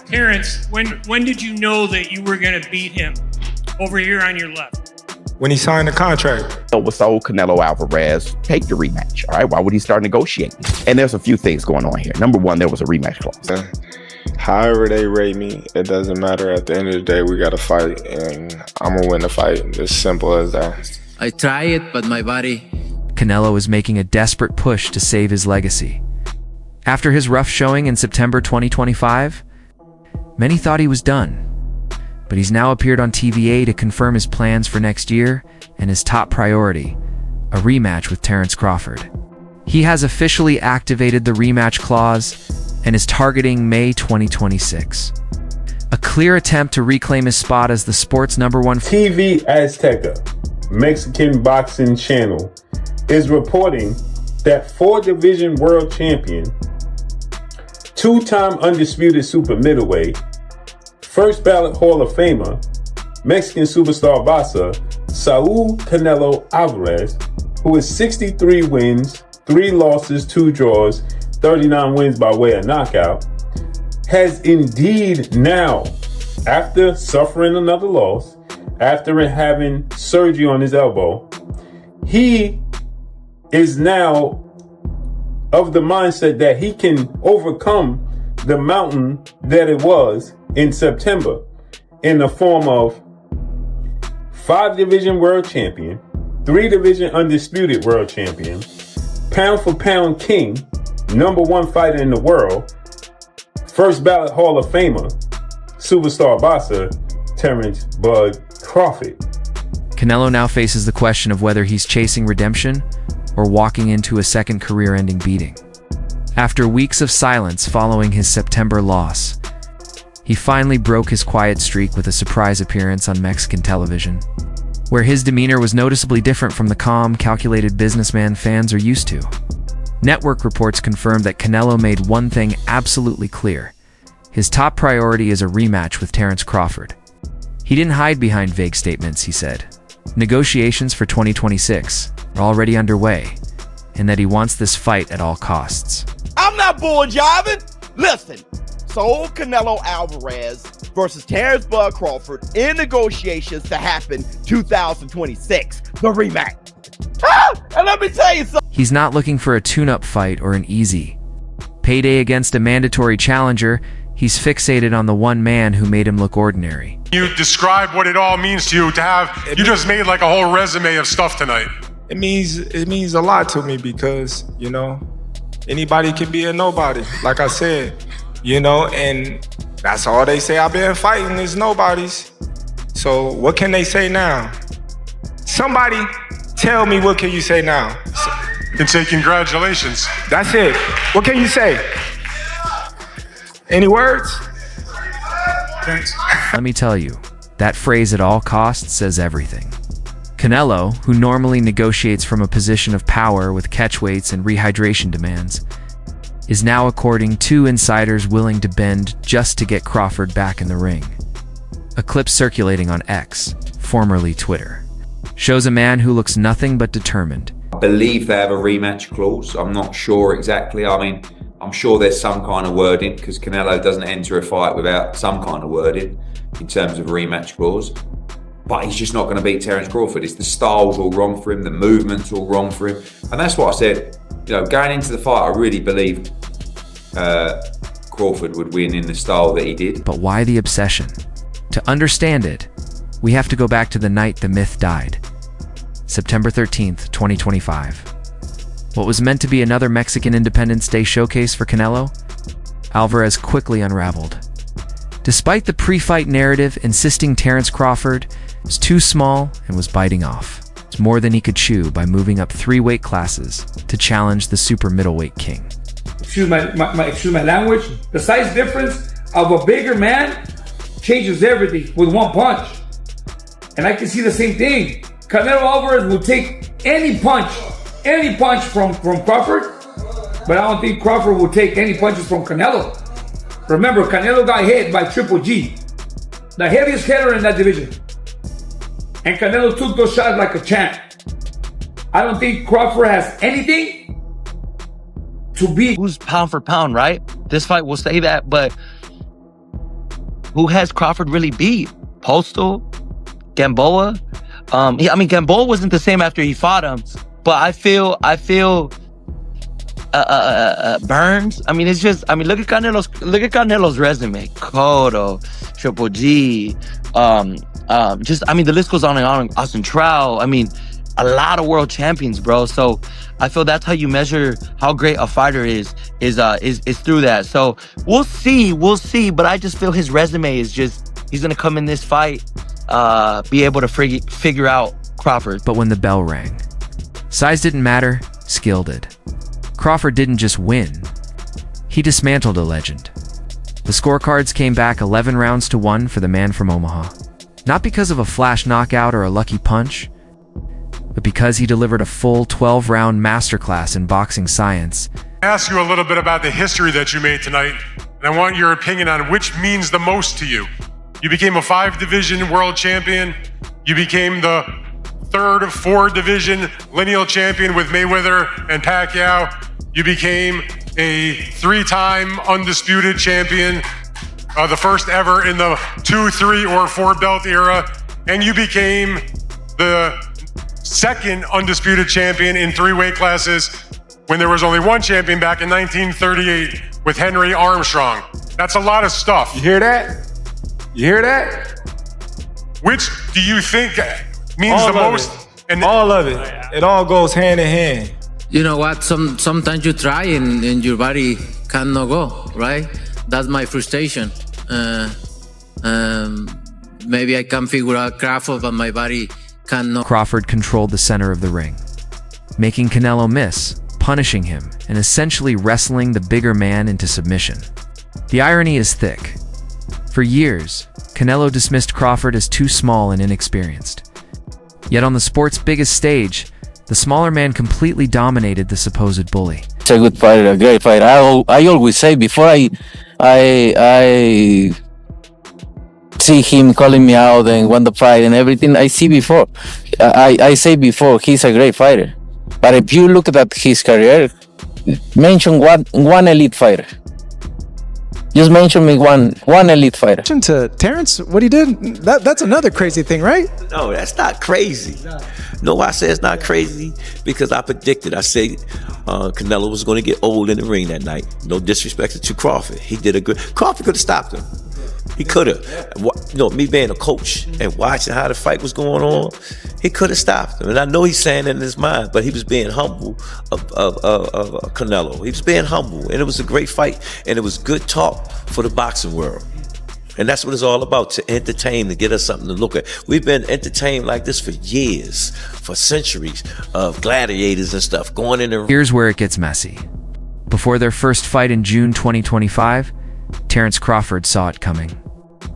Terence, when did you know that you were going to beat him over here on your left? When he signed the contract. So was told Canelo Alvarez, take the rematch. All right, why would he start negotiating? And there's a few things going on here. Number one, there was a rematch clause. However they rate me, it doesn't matter. At the end of the day, we got to fight, and I'm going to win the fight. It's simple as that. I try it, but my body... Canelo is making a desperate push to save his legacy. After his rough showing in September 2025, many thought he was done. But he's now appeared on TVA to confirm his plans for next year and his top priority, a rematch with Terence Crawford. He has officially activated the rematch clause and is targeting May 2026. A clear attempt to reclaim his spot as the sport's #1 TV Azteca, Mexican boxing channel, is reporting that 4-division world champion, 2-time undisputed super middleweight, first ballot Hall of Famer, Mexican superstar boxer Saul Canelo Alvarez, who is 63 wins, 3 losses, 2 draws, 39 wins by way of knockout, has indeed now, after suffering another loss, after having surgery on his elbow, he is now of the mindset that he can overcome the mountain that it was in September in the form of 5-division world champion, 3-division undisputed world champion, pound for pound king, #1 fighter in the world, first ballot Hall of Famer, superstar boxer, Terence Bud Crawford. Canelo now faces the question of whether he's chasing redemption or walking into a second career-ending beating. After weeks of silence following his September loss, he finally broke his quiet streak with a surprise appearance on Mexican television, where his demeanor was noticeably different from the calm, calculated businessman fans are used to. Network reports confirmed that Canelo made one thing absolutely clear. His top priority is a rematch with Terence Crawford. He didn't hide behind vague statements, he said. Negotiations for 2026 are already underway, and that he wants this fight at all costs. I'm not bull-jiving. Listen, Saul Canelo Alvarez versus Terence Bud Crawford in negotiations to happen 2026, the rematch. And let me tell you something. He's not looking for a tune-up fight or an easy payday against a mandatory challenger. He's fixated on the one man who made him look ordinary. You describe what it all means to you to have, you just made like a whole resume of stuff tonight. It means a lot to me because, you know, anybody can be a nobody, like I said, you know, and that's all they say I've been fighting is nobodies. So what can they say now? Somebody tell me, what can you say now? You can say congratulations. That's it. What can you say? Any words? Let me tell you, that phrase at all costs says everything. Canelo, who normally negotiates from a position of power with catch weights and rehydration demands, is now courting 2 insiders willing to bend just to get Crawford back in the ring. A clip circulating on X, formerly Twitter, shows a man who looks nothing but determined. I believe they have a rematch clause. I'm not sure exactly. I mean, I'm sure there's some kind of wording because Canelo doesn't enter a fight without some kind of wording in terms of a rematch clause. But he's just not going to beat Terence Crawford. It's the style's all wrong for him, the movement's all wrong for him. And that's what I said. You know, going into the fight, I really believed Crawford would win in the style that he did. But why the obsession? To understand it, we have to go back to the night the myth died. September 13th, 2025. What was meant to be another Mexican Independence Day showcase for Canelo, Alvarez quickly unraveled. Despite the pre-fight narrative insisting Terence Crawford was too small and was biting off, it's more than he could chew by moving up 3 weight classes to challenge the super middleweight king. Excuse my language. The size difference of a bigger man changes everything with one punch. And I can see the same thing. Canelo Alvarez will take any punch from Crawford, but I don't think Crawford will take any punches from Canelo. Remember, Canelo got hit by Triple G, the heaviest hitter in that division. And Canelo took those shots like a champ. I don't think Crawford has anything to beat. Who's pound for pound, right? This fight will say that, but who has Crawford really beat? Postal, Gamboa. Gamboa wasn't the same after he fought him, but I feel Burns. It's just. Look at Canelo's resume. Cotto, Triple G. The list goes on and on. Austin Trout. A lot of world champions, bro. So I feel that's how you measure how great a fighter is through that. So we'll see. But I just feel his resume is just, he's gonna come in this fight, be able to figure out Crawford. But when the bell rang, size didn't matter, skill did. Crawford didn't just win, he dismantled a legend. The scorecards came back 11 rounds to 1 for the man from Omaha. Not because of a flash knockout or a lucky punch, but because he delivered a full 12-round masterclass in boxing science. I ask you a little bit about the history that you made tonight, and I want your opinion on which means the most to you. You became a 5-division world champion. You became the 3rd of 4-division lineal champion with Mayweather and Pacquiao. You became a 3-time undisputed champion, the first ever in the 2, 3, or 4 belt era. And you became the 2nd undisputed champion in 3 weight classes when there was only 1 champion back in 1938 with Henry Armstrong. That's a lot of stuff. You hear that? You hear that? Which do you think means All the of most? it. All of it. It all goes hand in hand. You know what? Sometimes you try and your body cannot go, right? That's my frustration. Maybe I can figure out Crawford, but my body cannot. Crawford controlled the center of the ring, making Canelo miss, punishing him, and essentially wrestling the bigger man into submission. The irony is thick. For years, Canelo dismissed Crawford as too small and inexperienced. Yet on the sport's biggest stage, the smaller man completely dominated the supposed bully. It's a good fighter, a great fighter. I always say before I see him calling me out and won the fight and everything, I say before he's a great fighter. But if you look at his career, mention one elite fighter. Just mention me one elite fighter. To Terence, what he did, that's another crazy thing, right? No, that's not crazy. No, I say it's not crazy because I predicted. I said Canelo was going to get old in the ring that night. No disrespect to Crawford. He did a good. Crawford could have stopped him. He could have. Me being a coach and watching how the fight was going on, he could have stopped him. And I know he's saying it in his mind, but he was being humble of Canelo. He was being humble, and it was a great fight, and it was good talk for the boxing world. And that's what it's all about, to entertain, to get us something to look at. We've been entertained like this for years, for centuries, of gladiators and stuff going in the ring. Here's where it gets messy. Before their first fight in June 2025, Terence Crawford saw it coming.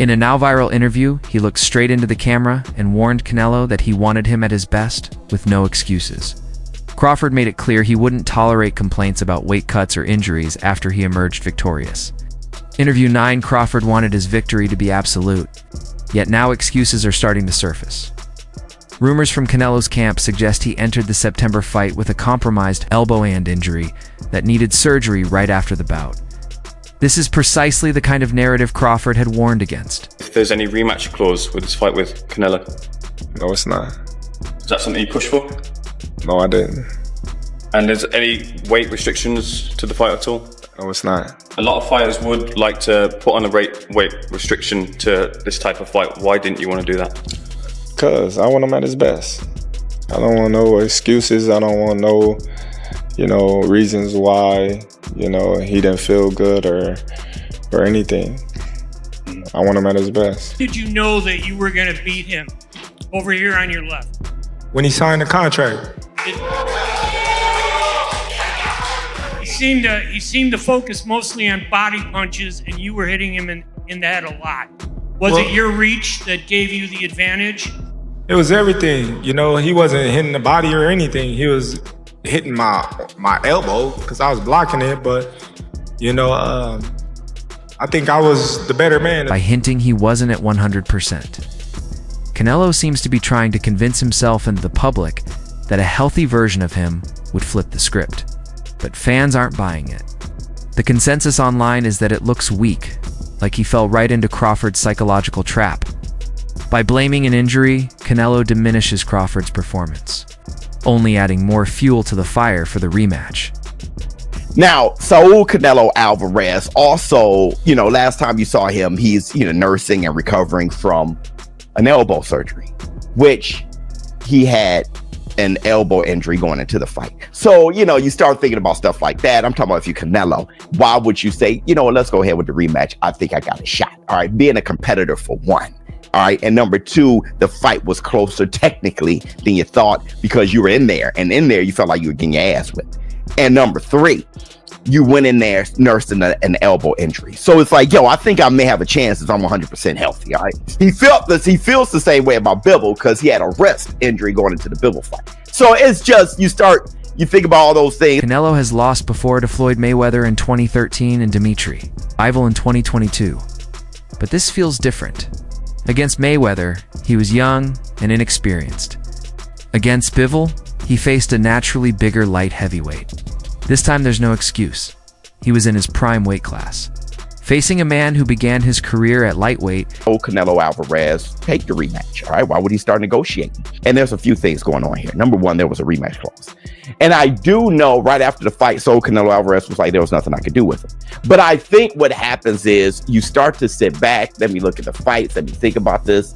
In a now viral interview, he looked straight into the camera and warned Canelo that he wanted him at his best, with no excuses. Crawford made it clear he wouldn't tolerate complaints about weight cuts or injuries after he emerged victorious. Interview 9, Crawford wanted his victory to be absolute, yet now excuses are starting to surface. Rumors from Canelo's camp suggest he entered the September fight with a compromised elbow and injury that needed surgery right after the bout. This is precisely the kind of narrative Crawford had warned against. If there's any rematch clause with this fight with Canelo? No, it's not. Is that something you pushed for? No, I didn't. And there's any weight restrictions to the fight at all? No, it's not. A lot of fighters would like to put on a weight restriction to this type of fight. Why didn't you want to do that? Because I want him at his best. I don't want no excuses. I don't want no, reasons why, he didn't feel good or anything. I want him at his best. Did you know that you were going to beat him over here on your left? When he signed the contract. He seemed to focus mostly on body punches, and you were hitting him in the head a lot. Was it your reach that gave you the advantage? It was everything. He wasn't hitting the body or anything. He was hitting my elbow because I was blocking it. But, I think I was the better man. By hinting he wasn't at 100%. Canelo seems to be trying to convince himself and the public that a healthy version of him would flip the script. But fans aren't buying it. The consensus online is that it looks weak, like he fell right into Crawford's psychological trap. By blaming an injury, Canelo diminishes Crawford's performance, only adding more fuel to the fire for the rematch. Now, Saul Canelo Alvarez also, last time you saw him, he's, nursing and recovering from an elbow surgery, which he had an elbow injury going into the fight. So, you start thinking about stuff like that. I'm talking about if you're Canelo, why would you say, let's go ahead with the rematch? I think I got a shot. All right. Being a competitor for one. All right. And number two, the fight was closer technically than you thought because you were in there. And in there, you felt like you were getting your ass whipped. And number three, you went in there nursing an elbow injury. So it's like, I think I may have a chance if I'm 100% healthy. All right. He feels the same way about Bivol because he had a wrist injury going into the Bivol fight. So it's just, you think about all those things. Canelo has lost before to Floyd Mayweather in 2013 and Dimitri, rival in 2022. But this feels different. Against Mayweather, he was young and inexperienced. Against Bivol, he faced a naturally bigger light heavyweight. This time there's no excuse. He was in his prime weight class, facing a man who began his career at lightweight. Canelo Alvarez, take the rematch. All right. Why would he start negotiating? And there's a few things going on here. Number one, there was a rematch clause. And I do know right after the fight, Canelo Alvarez was like, there was nothing I could do with him. But I think what happens is you start to sit back. Let me look at the fights. Let me think about this.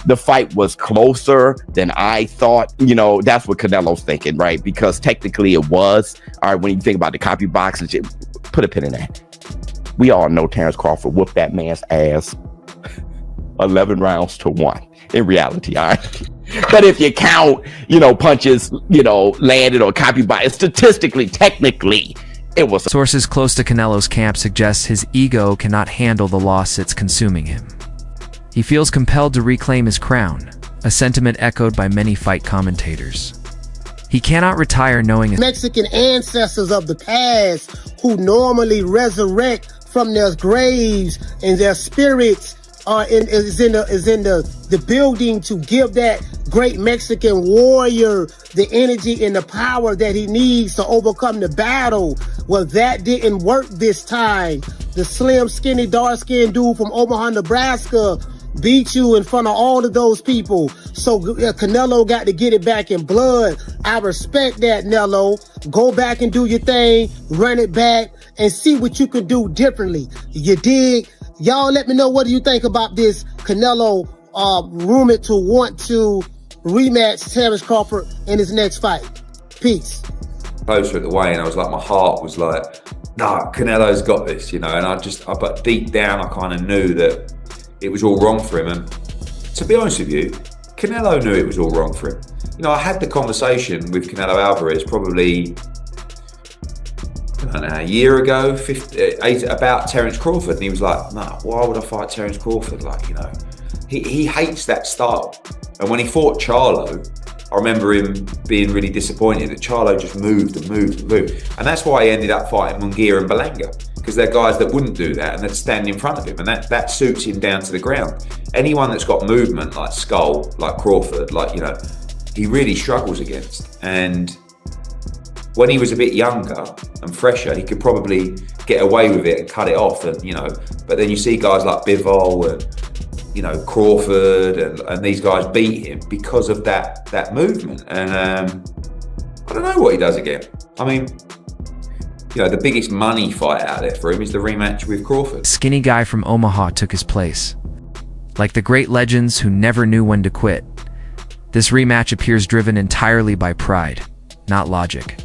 The fight was closer than I thought. That's what Canelo's thinking, right? Because technically it was. All right, when you think about the copy box, put a pin in that. We all know Terence Crawford whooped that man's ass 11 rounds to 1 in reality, all right? But if you count, punches, landed or copy box, statistically, technically, it was. Sources close to Canelo's camp suggest his ego cannot handle the loss that's consuming him. He feels compelled to reclaim his crown, a sentiment echoed by many fight commentators. He cannot retire knowing his Mexican ancestors of the past who normally resurrect from their graves and their spirits is in the building to give that great Mexican warrior the energy and the power that he needs to overcome the battle. Well, that didn't work this time. The slim, skinny, dark-skinned dude from Omaha, Nebraska beat you in front of all of those people. So Canelo got to get it back in blood. I respect that, Nello. Go back and do your thing, run it back, and see what you can do differently. You dig? Y'all let me know what do you think about this Canelo rumored to want to rematch Terence Crawford in his next fight. Peace. Closer at the weigh, and I was like, my heart was like, nah, Canelo's got this, but deep down I kind of knew that it was all wrong for him. And to be honest with you, Canelo knew it was all wrong for him. I had the conversation with Canelo Alvarez probably, a year ago, about Terence Crawford, and he was like, "No, why would I fight Terence Crawford? He hates that style." And when he fought Charlo, I remember him being really disappointed that Charlo just moved and moved and moved, and that's why he ended up fighting Munguia and Berlanga, because they're guys that wouldn't do that and they'd stand in front of him, and that suits him down to the ground. Anyone that's got movement like Skull, like Crawford, he really struggles against. And when he was a bit younger and fresher, he could probably get away with it and cut it off, and but then you see guys like Bivol and Crawford and these guys beat him because of that movement. And I don't know what he does again. I mean, the biggest money fight out there for him is the rematch with Crawford. Skinny guy from Omaha took his place. Like the great legends who never knew when to quit, this rematch appears driven entirely by pride, not logic.